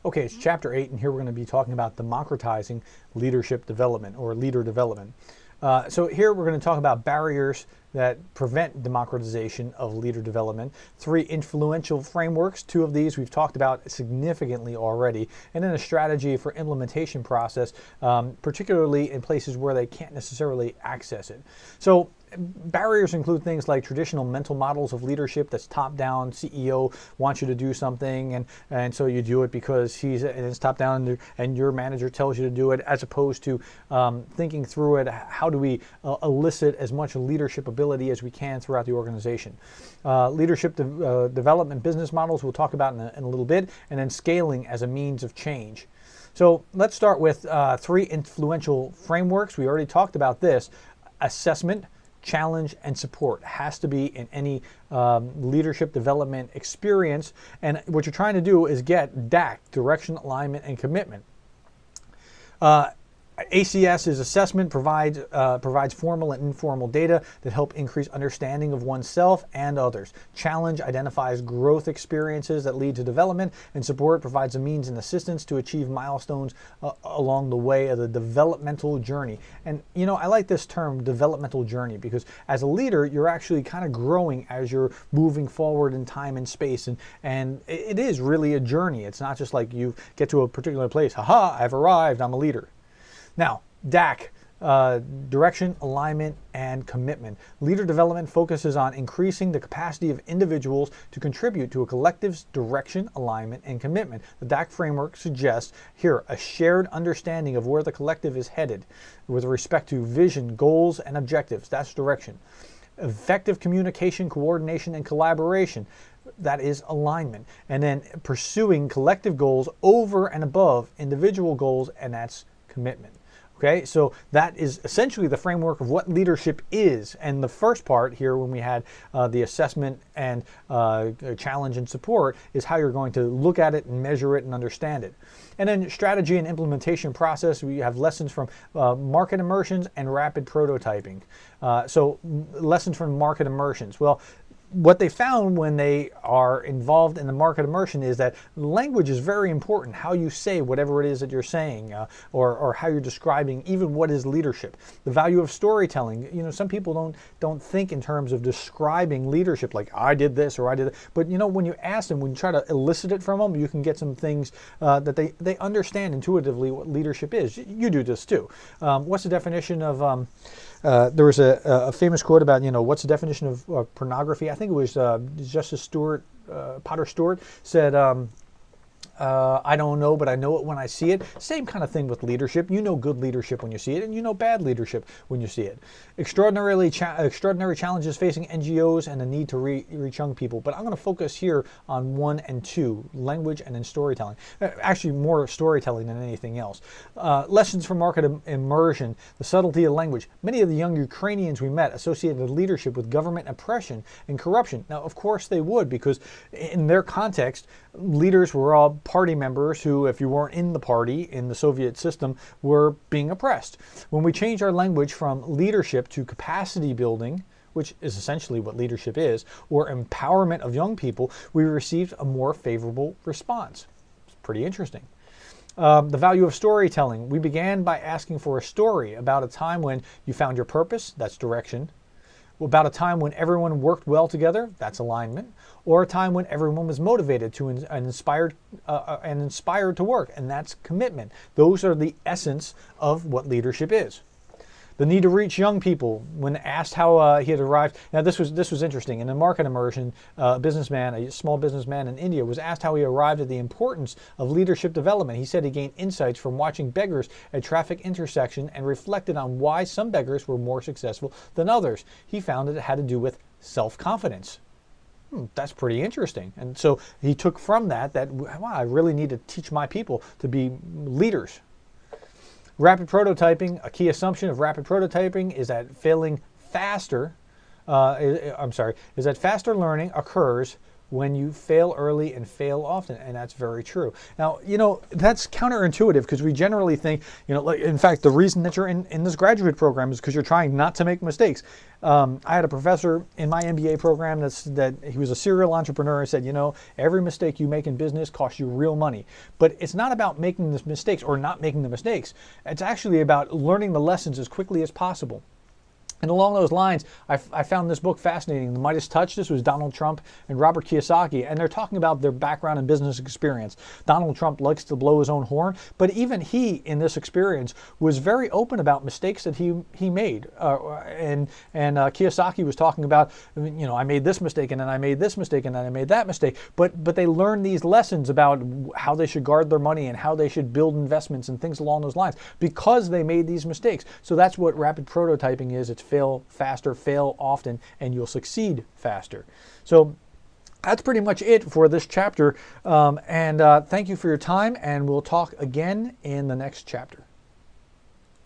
Okay, it's chapter 8, and here we're going to be talking about democratizing leadership development or leader development. So here we're going to talk about barriers that prevent democratization of leader development. 3 influential frameworks. 2 of these we've talked about significantly already, and then a strategy for implementation process, particularly in places where they can't necessarily access it. So barriers include things like traditional mental models of leadership that's top-down. CEO wants you to do something, and so you do it because it's top-down, and your manager tells you to do it, as opposed to thinking through it. How do we elicit as much leadership ability as we can throughout the organization? Leadership development business models we'll talk about in a little bit, and then scaling as a means of change. So let's start with 3 influential frameworks. We already talked about this. Assessment, challenge, and support has to be in any leadership development experience. And what you're trying to do is get DAC, direction, alignment, and commitment. ACS is assessment, provides formal and informal data that help increase understanding of oneself and others. Challenge identifies growth experiences that lead to development, and support provides a means and assistance to achieve milestones along the way of the developmental journey. And you know, I like this term, developmental journey, because as a leader, you're actually kind of growing as you're moving forward in time and space, and it is really a journey. It's not just like you get to a particular place, haha, I've arrived, I'm a leader. Now, DAC, direction, alignment, and commitment. Leader development focuses on increasing the capacity of individuals to contribute to a collective's direction, alignment, and commitment. The DAC framework suggests here a shared understanding of where the collective is headed with respect to vision, goals, and objectives. That's direction. Effective communication, coordination, and collaboration. That is alignment. And then pursuing collective goals over and above individual goals, and that's commitment. Okay, so that is essentially the framework of what leadership is. And the first part here, when we had the assessment and challenge and support, is how you're going to look at it and measure it and understand it. And then strategy and implementation process, we have lessons from market immersions and rapid prototyping. So lessons from market immersions. Well, what they found when they are involved in the market immersion is that language is very important. How you say whatever it is that you're saying, or how you're describing even what is leadership. The value of storytelling. You know, some people don't think in terms of describing leadership like I did this or I did that. But you know, when you ask them, when you try to elicit it from them, you can get some things that they understand intuitively what leadership is. You do this too. What's the definition of there was a famous quote about, you know, what's the definition of pornography? I think it was Justice Stewart, Potter Stewart said, I don't know, but I know it when I see it. Same kind of thing with leadership. You know good leadership when you see it, and you know bad leadership when you see it. Extraordinary challenges facing NGOs and the need to reach young people. But I'm going to focus here on 1 and 2, language and then storytelling. Actually, more storytelling than anything else. Lessons from market immersion, the subtlety of language. Many of the young Ukrainians we met associated leadership with government oppression and corruption. Now, of course they would, because in their context, leaders were all party members who, if you weren't in the party, in the Soviet system, were being oppressed. When we change our language from leadership to capacity building, which is essentially what leadership is, or empowerment of young people, we received a more favorable response. It's pretty interesting. The value of storytelling. We began by asking for a story about a time when you found your purpose, that's direction, about a time when everyone worked well together, that's alignment, or a time when everyone was motivated to and inspired to work, and that's commitment. Those are the essence of what leadership is. The need to reach young people. When asked how he had arrived, now this was interesting. In the market immersion, a small businessman in India, was asked how he arrived at the importance of leadership development. He said he gained insights from watching beggars at traffic intersection and reflected on why some beggars were more successful than others. He found that it had to do with self-confidence. That's pretty interesting. And so he took from that wow, I really need to teach my people to be leaders. Rapid prototyping, a key assumption of rapid prototyping is that faster learning occurs when you fail early and fail often, and that's very true. Now, that's counterintuitive because we generally think, like, in fact, the reason that you're in this graduate program is because you're trying not to make mistakes. I had a professor in my MBA program that he was a serial entrepreneur. He said, every mistake you make in business costs you real money. But it's not about making the mistakes or not making the mistakes. It's actually about learning the lessons as quickly as possible. And along those lines, I found this book fascinating, The Midas Touch. This was Donald Trump and Robert Kiyosaki, and they're talking about their background and business experience. Donald Trump likes to blow his own horn, but even he, in this experience, was very open about mistakes that he made. And Kiyosaki was talking about, I made this mistake, and then I made this mistake, and then I made that mistake. But they learned these lessons about how they should guard their money and how they should build investments and things along those lines because they made these mistakes. So that's what rapid prototyping is. It's fail faster, fail often, and you'll succeed faster. So that's pretty much it for this chapter. Thank you for your time, and we'll talk again in the next chapter.